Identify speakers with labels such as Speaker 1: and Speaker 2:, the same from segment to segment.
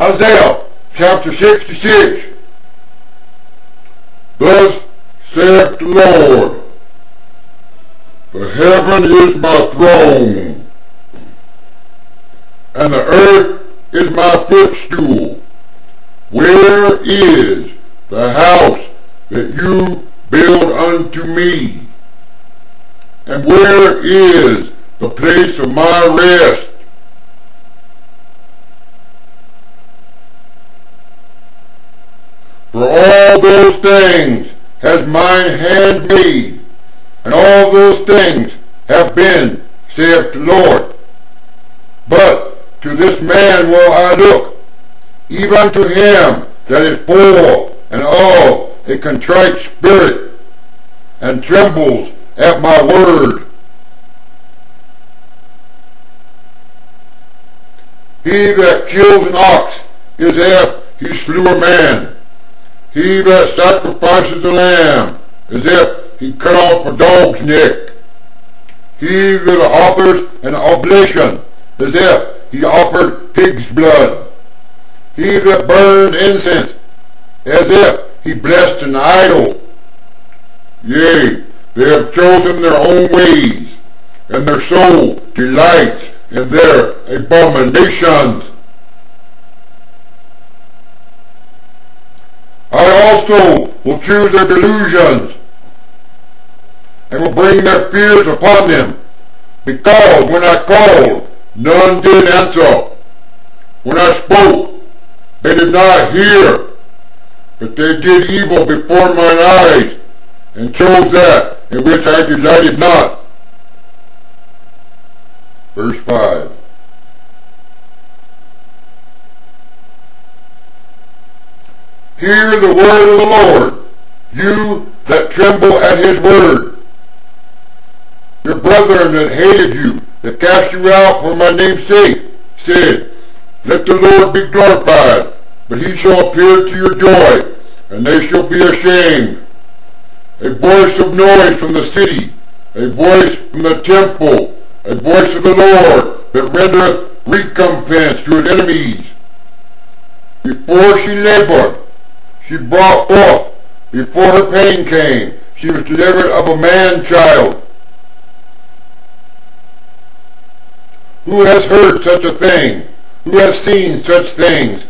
Speaker 1: Isaiah chapter 66. Thus saith the Lord, the heaven is my throne, and the earth is my footstool. Where is the house that you build unto me? And where is the place of my rest? For all those things has mine hand made, and all those things have been, saith the Lord. But to this man will I look, even to him that is poor and all a contrite spirit, and trembles at my word. He that kills an ox is if he slew a man. He that sacrifices a lamb is if he cut off a dog's neck. He that offers an oblation is if he offered pig's blood. He that burns incense as if he blessed an idol. Yea, they have chosen their own ways, and their soul delights in their abominations. I also will choose their delusions, and will bring their fears upon them, because when I called, none did answer. When I spoke, they did not hear, but they did evil before mine eyes, and chose that in which I delighted not. Verse 5. Hear the word of the Lord, you that tremble at his word. Your brethren that hated you, that cast you out for my name's sake, said, Let the Lord be glorified, but he shall appear to your joy, and they shall be ashamed. A voice of noise from the city, a voice from the temple, a voice of the Lord that rendereth recompense to his enemies. Before she labored, she brought forth. Before her pain came, she was delivered of a man-child. Who has heard such a thing? Who has seen such things?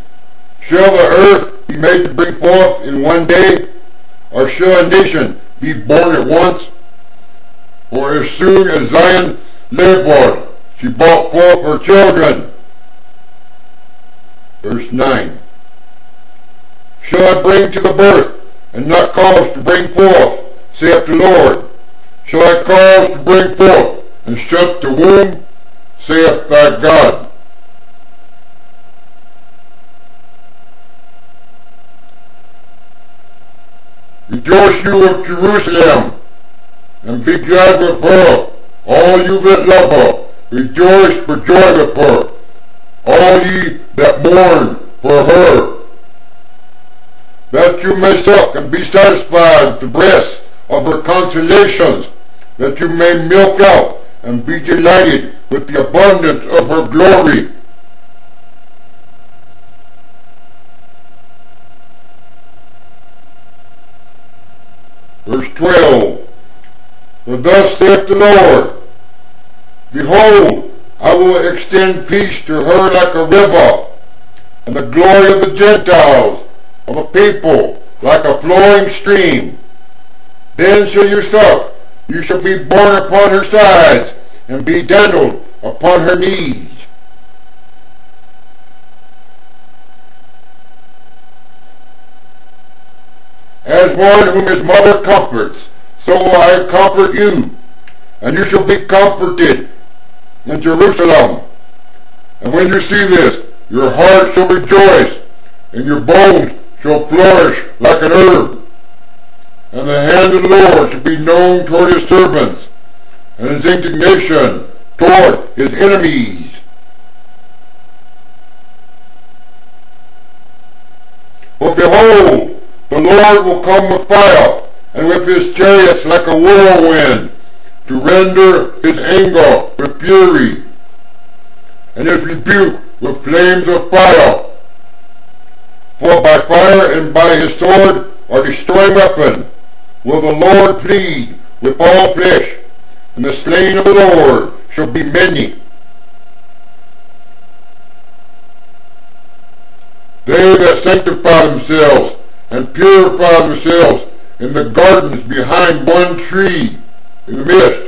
Speaker 1: Shall the earth be made to bring forth in one day? Or shall a nation be born at once? For as soon as Zion labored, she brought forth her children. Verse 9. Shall I bring to the birth, and not cause to bring forth, saith the Lord? Shall I cause to bring forth, and shut the womb, saith thy God? Rejoice you of Jerusalem, and be glad with her, all you that love her. Rejoice for joy with her, all ye that mourn for her. That you may suck and be satisfied with the breasts of her consolations, that you may milk out and be delighted with the abundance of her glory. Verse 12. For thus saith the Lord, Behold, I will extend peace to her like a river, and the glory of the Gentiles of a people like a flowing stream. Then shall you suck, you shall be borne upon her sides, and be dandled upon her knees. As one whom his mother comforts, so will I comfort you, and you shall be comforted in Jerusalem. And when you see this, your heart shall rejoice, and your bones shall flourish like an herb. And the hand of the Lord shall be known toward his servants, and his indignation toward his enemies. For behold, the Lord will come with fire, and with his chariots like a whirlwind, to render his anger with fury, and his rebuke with flames of fire. For by fire and by his sword or destroying weapon will the Lord plead with all flesh, and the slain of the Lord shall be many. They that sanctify themselves and purify themselves in the gardens behind one tree in the midst,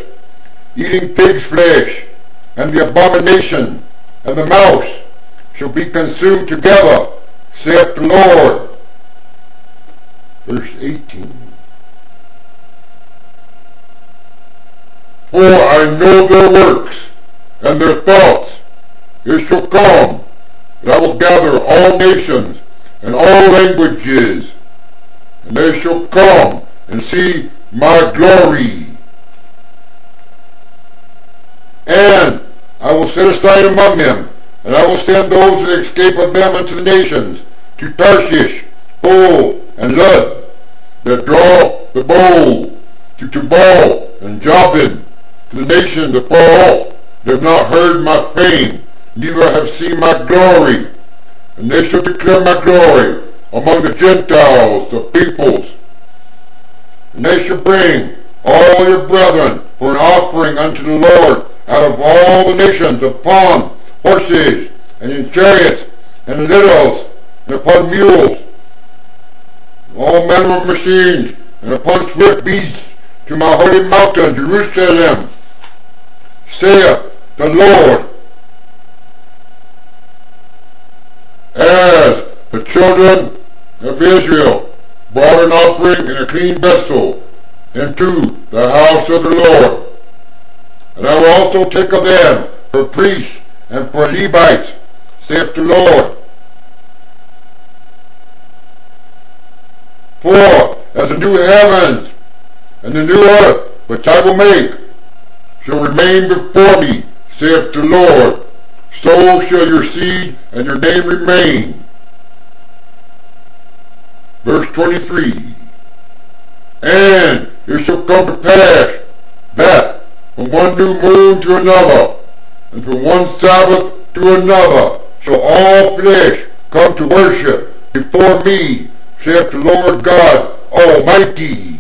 Speaker 1: eating pig's flesh, and the abomination, and the mouse, shall be consumed together, saith the Lord. Verse 18. For I know their works, and their thoughts. It shall come, that I will gather all nations, and all languages, and they shall come and see my glory. And I will set a sign among them, and I will send those that escape of them unto the nations, to Tarshish, Pul, and Lud, that draw the bow, to Tubal and Javan, to the nations afar off, that have not heard my fame, neither have seen my glory. And they shall declare my glory among the Gentiles, the peoples. And they shall bring all your brethren for an offering unto the Lord out of all the nations upon horses, and in chariots, and littles, and upon mules, and all manner of machines, and upon swift beasts, to my holy mountain Jerusalem, saith the Lord. As the children of Israel brought an offering in a clean vessel into the house of the Lord, and I will also take of them for priests and for Levites, saith the Lord. For as the new heavens and the new earth which I will make shall remain before me, saith the Lord, so shall your seed and your name remain. Verse 23. And it shall come to pass that from one new moon to another, and from one Sabbath to another, shall all flesh come to worship before me, saith the Lord God Almighty.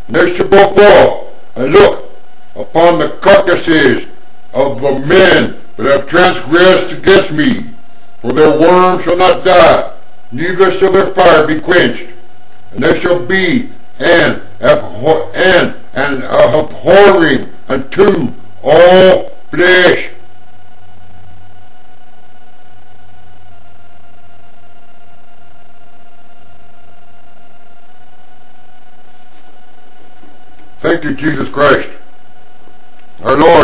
Speaker 1: And they shall go forth and look upon the carcasses of the men that have transgressed against me, for their worm shall not die, neither shall their fire be quenched, and there shall be an abhorring unto all flesh. Thank you, Jesus Christ, our Lord.